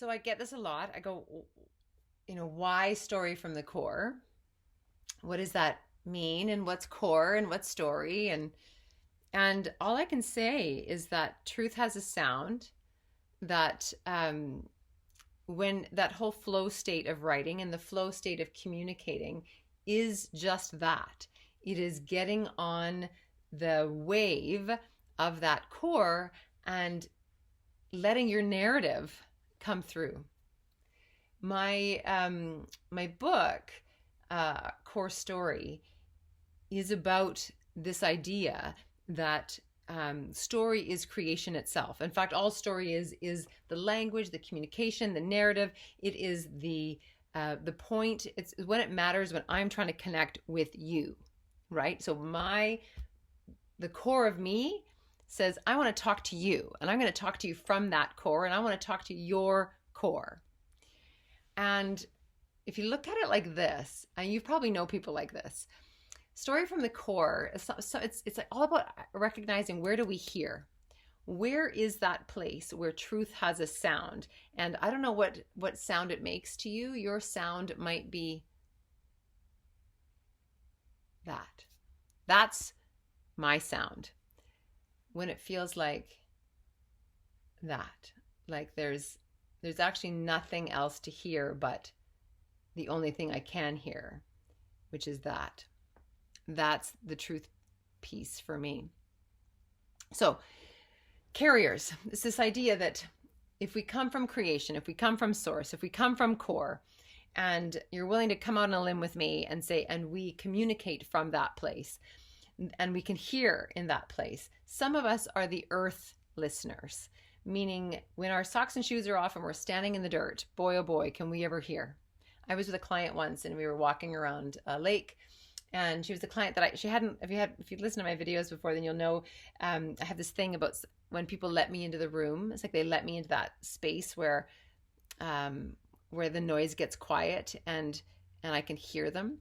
So I get this a lot. I go, why story from the core? What does that mean? And what's core and what's story? And all I can say is that truth has a sound that when that whole flow state of writing and the flow state of communicating is just that. It is getting on the wave of that core and letting your narrative come through. My book, Core Story, is about this idea that story is creation itself. In fact, all story is the language, the communication, the narrative. It is the point. It's when it matters, when I'm trying to connect with you, right? So the core of me says, I want to talk to you, and I'm going to talk to you from that core, and I want to talk to your core. And if you look at it like this, and you probably know people like this, story from the core, it's like all about recognizing, where do we hear? Where is that place where truth has a sound? And I don't know what sound it makes to you. Your sound might be that. That's my sound. When it feels like that, like there's actually nothing else to hear but the only thing I can hear, which is that. That's the truth piece for me. So, carriers, it's this idea that if we come from creation, if we come from source, if we come from core, and you're willing to come out on a limb with me and say, and we communicate from that place, and we can hear in that place. Some of us are the earth listeners, meaning when our socks and shoes are off and we're standing in the dirt, boy, oh boy, can we ever hear. I was with a client once and we were walking around a lake, and she was a client that if you've listened to my videos before, then you'll know I have this thing about when people let me into the room. It's like they let me into that space where the noise gets quiet and I can hear them.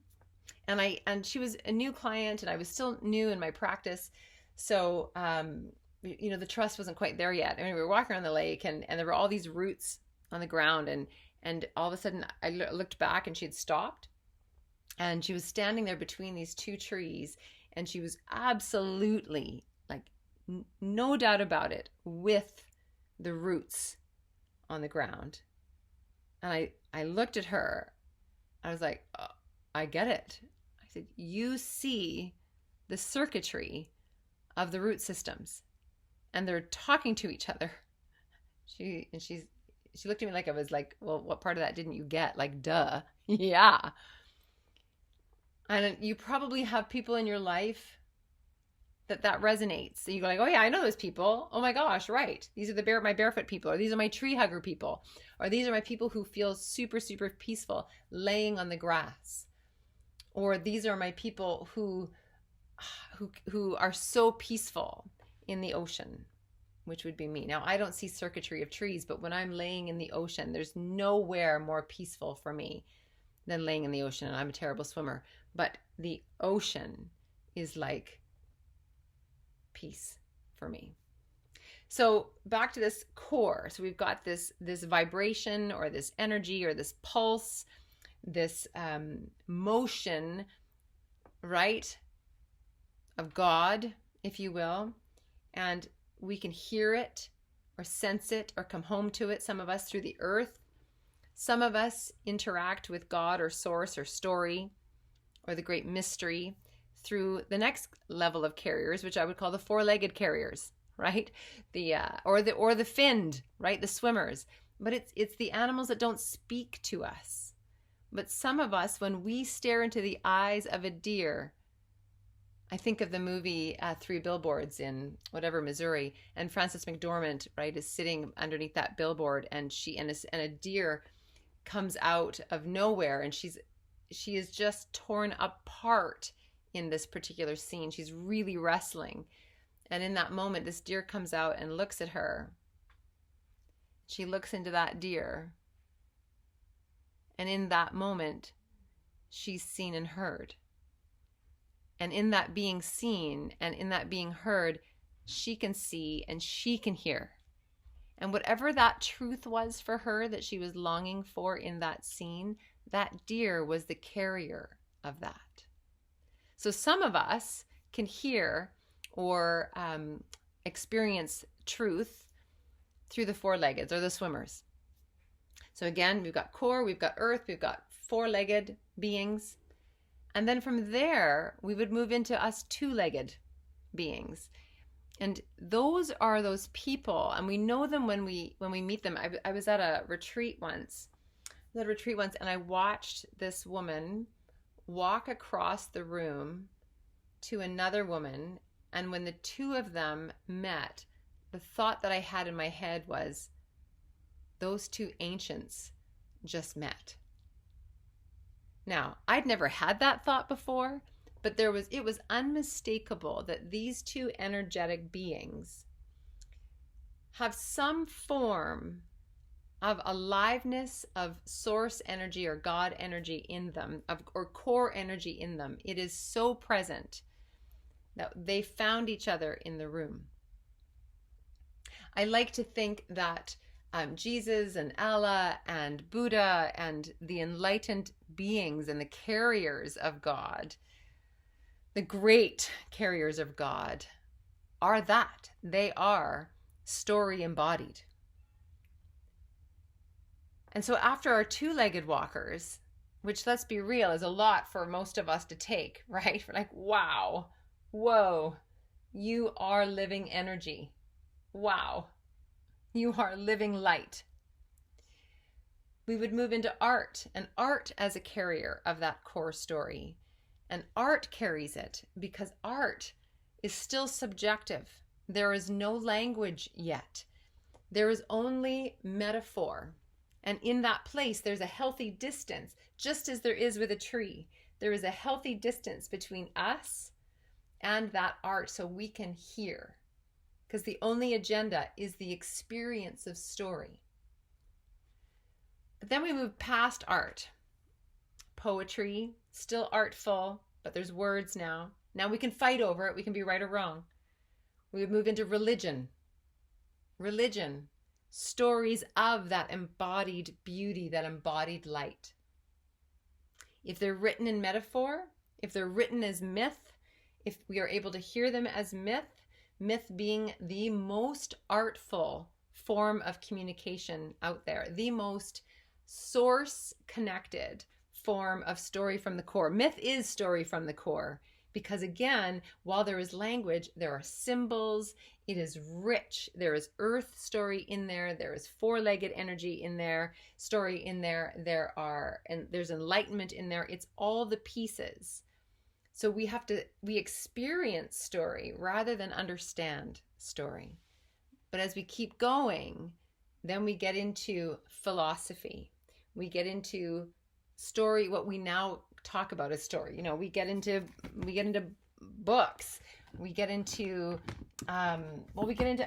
And she was a new client and I was still new in my practice. So, the trust wasn't quite there yet. I mean, we were walking around the lake and there were all these roots on the ground. And all of a sudden I looked back and she had stopped and she was standing there between these two trees. And she was absolutely, like, no doubt about it, with the roots on the ground. And I looked at her. I was like, oh, I get it. I said, you see the circuitry of the root systems and they're talking to each other. She looked at me like I was like, well, what part of that didn't you get? Like, duh. Yeah. And you probably have people in your life that resonates. So you go like, oh yeah, I know those people. Oh my gosh, right. These are my barefoot people, or these are my tree hugger people, or these are my people who feel super, super peaceful laying on the grass. Or these are my people who are so peaceful in the ocean, which would be me. Now, I don't see circuitry of trees, but when I'm laying in the ocean, there's nowhere more peaceful for me than laying in the ocean. And I'm a terrible swimmer, but the ocean is like peace for me. So back to this core. So we've got this vibration or this energy or this pulse, this motion, right, of God, if you will. And we can hear it or sense it or come home to it, some of us through the earth. Some of us interact with God or source or story or the great mystery through the next level of carriers, which I would call the four-legged carriers, right? Or the finned, right? The swimmers. But it's the animals that don't speak to us. But some of us, when we stare into the eyes of a deer, I think of the movie Three Billboards in whatever, Missouri, and Frances McDormand, right, is sitting underneath that billboard, and a deer comes out of nowhere, and she is just torn apart in this particular scene. She's really wrestling. And in that moment, this deer comes out and looks at her. She looks into that deer. And in that moment, she's seen and heard. And in that being seen and in that being heard, she can see and she can hear. And whatever that truth was for her that she was longing for in that scene, that deer was the carrier of that. So some of us can hear or experience truth through the four-leggeds or the swimmers. So again, we've got core, we've got earth, we've got four-legged beings. And then from there, we would move into us two-legged beings. And those are those people, and we know them when we meet them. I was at a retreat once. And I watched this woman walk across the room to another woman, and when the two of them met, the thought that I had in my head was, those two ancients just met. Now, I'd never had that thought before, but it was unmistakable that these two energetic beings have some form of aliveness, of source energy or God energy in them, or core energy in them. It is so present that they found each other in the room. I like to think that Jesus and Allah and Buddha and the enlightened beings and the carriers of God, the great carriers of God, are that. They are story embodied. And so after our two-legged walkers, which, let's be real, is a lot for most of us to take, right? We're like, wow, whoa, you are living energy. Wow, you are living light. We would move into art, and art as a carrier of that core story. And art carries it because art is still subjective. There is no language yet. There is only metaphor. And in that place, there's a healthy distance, just as there is with a tree. There is a healthy distance between us and that art so we can hear. Because the only agenda is the experience of story. But then we move past art. Poetry, still artful, but there's words now. Now we can fight over it. We can be right or wrong. We would move into religion. Religion. Stories of that embodied beauty, that embodied light. If they're written in metaphor, if they're written as myth, if we are able to hear them as myth, myth being the most artful form of communication out there, the most source-connected form of story from the core. Myth is story from the core because, again, while there is language, there are symbols. It is rich. There is earth story in there. There is four-legged energy in there, story in there. There's enlightenment in there. It's all the pieces. So we experience story rather than understand story. But as we keep going, then we get into philosophy. We get into story, what we now talk about as story. You know, we get into books. We get into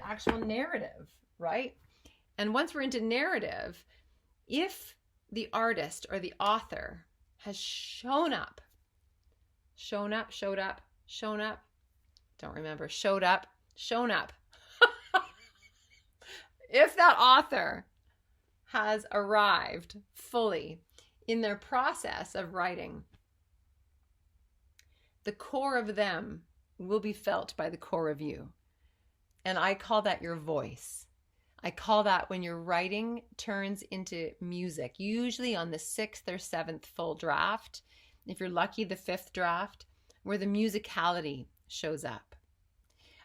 actual narrative, right? And once we're into narrative, if the artist or the author has showed up, if that author has arrived fully in their process of writing, the core of them will be felt by the core of you. And I call that your voice. I call that when your writing turns into music, usually on the 6th or 7th full draft. If you're lucky, the 5th draft, where the musicality shows up.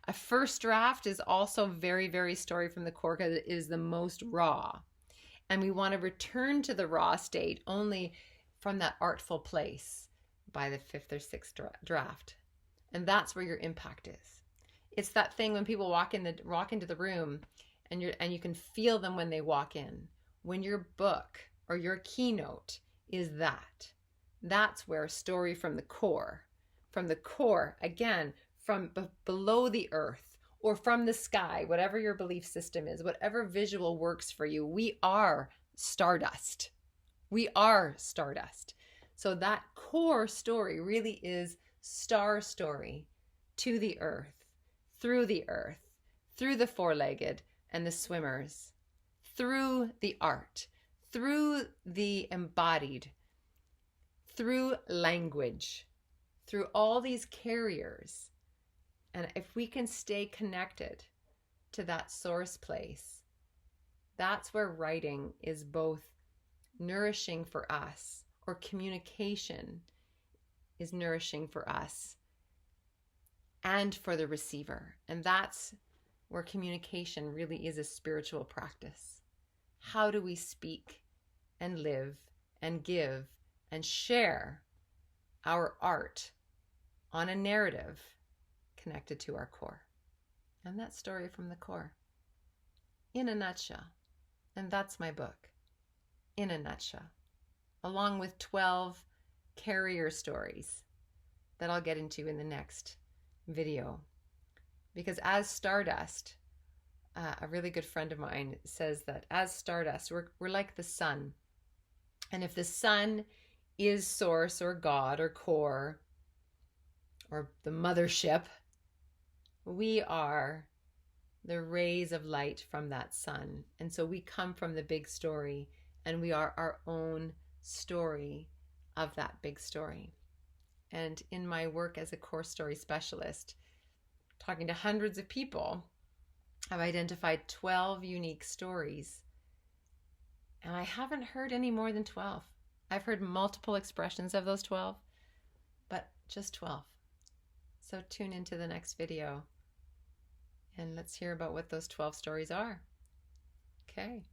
A first draft is also very, very story from the core because it is the most raw. And we want to return to the raw state only from that artful place by the 5th or 6th draft. And that's where your impact is. It's that thing when people walk into the room and you can feel them when they walk in. When your book or your keynote is that. That's where story from the core, again, from below the earth or from the sky, whatever your belief system is, whatever visual works for you, we are stardust. We are stardust. So that core story really is star story to the earth, through the four-legged and the swimmers through the art, through the embodied, through language, through all these carriers. And if we can stay connected to that source place, that's where writing is both nourishing for us, or communication is nourishing for us and for the receiver. And that's where communication really is a spiritual practice. How do we speak and live and give and share our art on a narrative connected to our core? And that story from the core, in a nutshell. And that's my book, in a nutshell, along with 12 carrier stories that I'll get into in the next video. Because as Stardust, a really good friend of mine says that as Stardust, we're like the sun. And if the sun is source or God or core or the mothership, we are the rays of light from that sun. And so we come from the big story, and we are our own story of that big story. And in my work as a core story specialist, talking to hundreds of people, I've identified 12 unique stories. And I haven't heard any more than 12. I've heard multiple expressions of those 12, but just 12. So tune into the next video and let's hear about what those 12 stories are. Okay.